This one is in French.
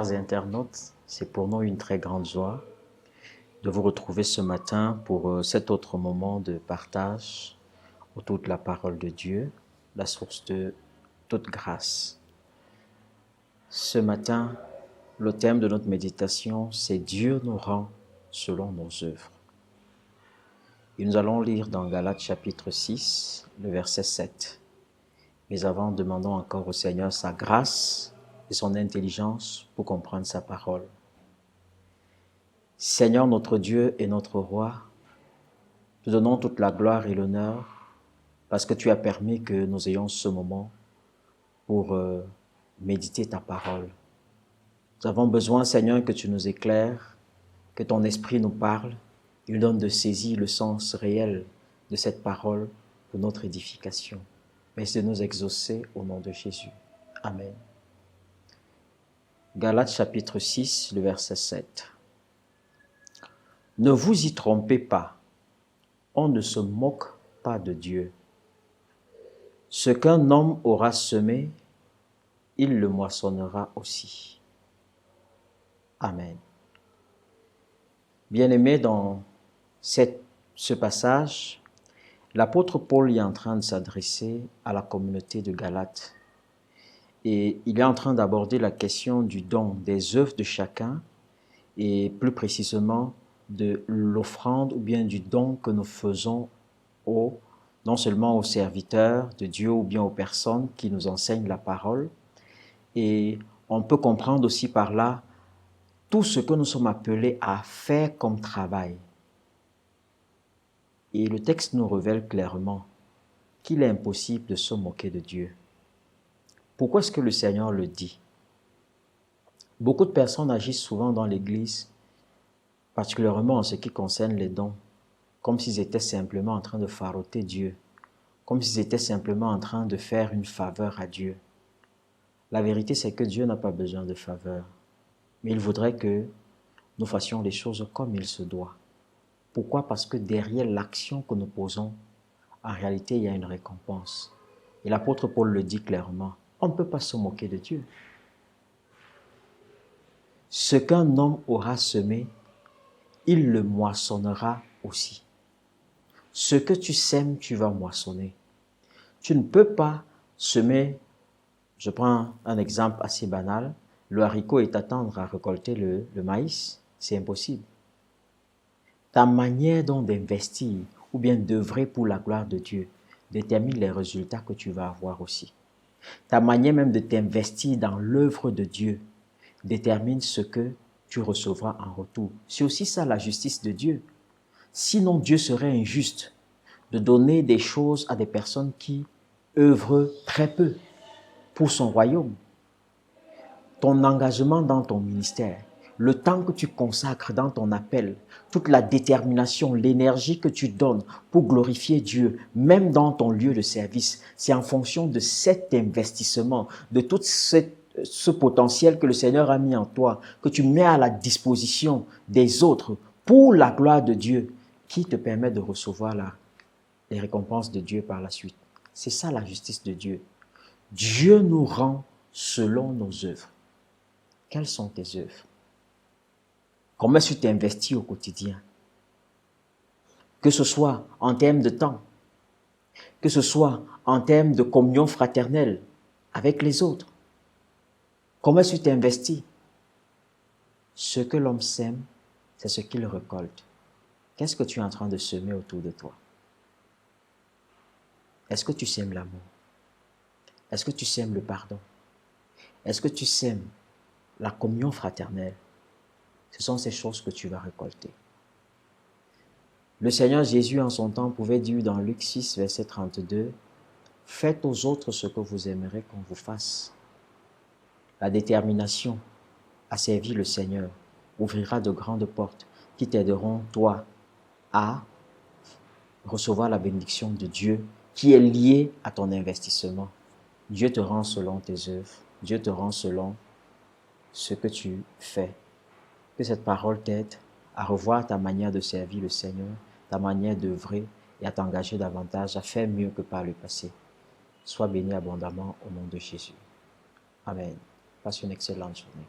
Chers internautes, c'est pour nous une très grande joie de vous retrouver ce matin pour cet autre moment de partage autour de la parole de Dieu, la source de toute grâce. Ce matin, le thème de notre méditation, c'est Dieu nous rend selon nos œuvres. Et nous allons lire dans Galates chapitre 6, le verset 7. Mais avant, demandons encore au Seigneur sa grâce et son intelligence pour comprendre sa parole. Seigneur notre Dieu et notre Roi, te donnons toute la gloire et l'honneur parce que tu as permis que nous ayons ce moment pour méditer ta parole. Nous avons besoin, Seigneur, que tu nous éclaires, que ton esprit nous parle, il nous donne de saisir le sens réel de cette parole pour notre édification. Merci de nous exaucer au nom de Jésus. Amen. Galates chapitre 6, le verset 7. Ne vous y trompez pas, on ne se moque pas de Dieu. Ce qu'un homme aura semé, il le moissonnera aussi. Amen. Bien-aimés, dans ce passage, l'apôtre Paul est en train de s'adresser à la communauté de Galates. Et il est en train d'aborder la question du don, des œuvres de chacun, et plus précisément de l'offrande ou bien du don que nous faisons non seulement aux serviteurs de Dieu ou bien aux personnes qui nous enseignent la parole. Et on peut comprendre aussi par là tout ce que nous sommes appelés à faire comme travail. Et le texte nous révèle clairement qu'il est impossible de se moquer de Dieu. Pourquoi est-ce que le Seigneur le dit? Beaucoup de personnes agissent souvent dans l'Église, particulièrement en ce qui concerne les dons, comme s'ils étaient simplement en train de faroter Dieu, comme s'ils étaient simplement en train de faire une faveur à Dieu. La vérité, c'est que Dieu n'a pas besoin de faveur, mais il voudrait que nous fassions les choses comme il se doit. Pourquoi? Parce que derrière l'action que nous posons, en réalité, il y a une récompense. Et l'apôtre Paul le dit clairement, on ne peut pas se moquer de Dieu. Ce qu'un homme aura semé, il le moissonnera aussi. Ce que tu sèmes, tu vas moissonner. Tu ne peux pas semer, je prends un exemple assez banal, le haricot et t'attendre à récolter le maïs, c'est impossible. Ta manière donc d'investir ou bien d'œuvrer pour la gloire de Dieu détermine les résultats que tu vas avoir aussi. Ta manière même de t'investir dans l'œuvre de Dieu détermine ce que tu recevras en retour. C'est aussi ça la justice de Dieu. Sinon, Dieu serait injuste de donner des choses à des personnes qui œuvrent très peu pour son royaume. Ton engagement dans ton ministère, le temps que tu consacres dans ton appel, toute la détermination, l'énergie que tu donnes pour glorifier Dieu, même dans ton lieu de service, c'est en fonction de cet investissement, de tout ce potentiel que le Seigneur a mis en toi, que tu mets à la disposition des autres pour la gloire de Dieu, qui te permet de recevoir les récompenses de Dieu par la suite. C'est ça la justice de Dieu. Dieu nous rend selon nos œuvres. Quelles sont tes œuvres? Comment est-ce que tu t'investis au quotidien? Que ce soit en termes de temps, que ce soit en termes de communion fraternelle avec les autres. Comment est-ce que tu t'investis? Ce que l'homme sème, c'est ce qu'il récolte. Qu'est-ce que tu es en train de semer autour de toi? Est-ce que tu sèmes l'amour? Est-ce que tu sèmes le pardon? Est-ce que tu sèmes la communion fraternelle? Ce sont ces choses que tu vas récolter. Le Seigneur Jésus, en son temps, pouvait dire dans Luc 6, verset 32, « Faites aux autres ce que vous aimeriez qu'on vous fasse. » La détermination à servir le Seigneur ouvrira de grandes portes qui t'aideront, toi, à recevoir la bénédiction de Dieu qui est liée à ton investissement. Dieu te rend selon tes œuvres. Dieu te rend selon ce que tu fais. Que cette parole t'aide à revoir ta manière de servir le Seigneur, ta manière d'œuvrer et à t'engager davantage à faire mieux que par le passé. Sois béni abondamment au nom de Jésus. Amen. Passe une excellente journée.